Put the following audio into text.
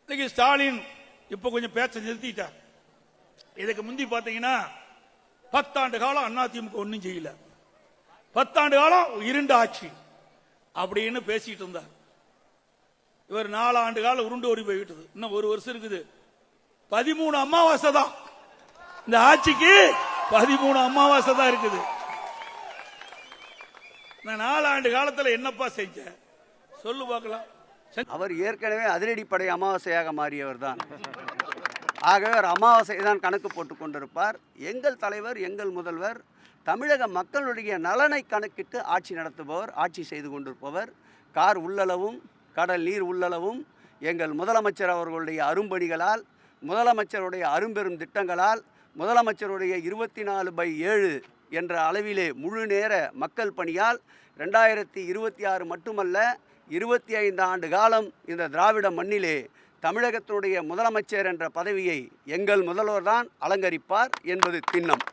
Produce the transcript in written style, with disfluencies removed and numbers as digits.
இன்னைக்கு ஸ்டாலின் இப்ப கொஞ்சம் பேச்ச நிறுத்திட்டார். இதுக்கு முந்தி பாத்தீங்கன்னா 10 ஆண்டு காலம் அதிமுக ஒன்னும் செய்யல, 10 ஆண்டு காலம் இருண்ட ஆட்சி அப்படின்னு பேசிட்டு இருந்தார். இவர் 4 ஆண்டு காலம் உருண்டு ஓடி போய்விட்டது. இன்னும் 1 வருஷம் இருக்குது. 13 அமாவாசை தான் இந்த ஆட்சிக்கு, 13 அமாவாசை தான் இருக்குது. இந்த 4 ஆண்டு காலத்தில் என்னப்பா செஞ்ச சொல்லு பார்க்கலாம். அவர் ஏற்கனவே அதிரடிப்படை அமாவாசையாக மாறியவர் தான். ஆகவே அவர் அமாவாசை தான் கணக்கு போட்டு கொண்டிருப்பார். எங்கள் தலைவர், எங்கள் முதல்வர் தமிழக மக்களுடைய நலனை கணக்கிட்டு ஆட்சி நடத்துபவர், ஆட்சி செய்து கொண்டிருப்பவர். கார் உள்ளளவும் கடல் நீர் உள்ளளவும் எங்கள் முதலமைச்சர் அவர்களுடைய அரும்பணிகளால், முதலமைச்சருடைய அரும்பெரும் திட்டங்களால், முதலமைச்சருடைய 24/7 என்ற அளவிலே முழு நேர மக்கள் பணியால் 2026 மட்டுமல்ல 25 ஆண்டு காலம் இந்த திராவிட மண்ணிலே தமிழகத்தினுடைய முதலமைச்சர் என்ற பதவியை எங்கள் முதல்வர் தான் அலங்கரிப்பார் என்பது திண்ணம்.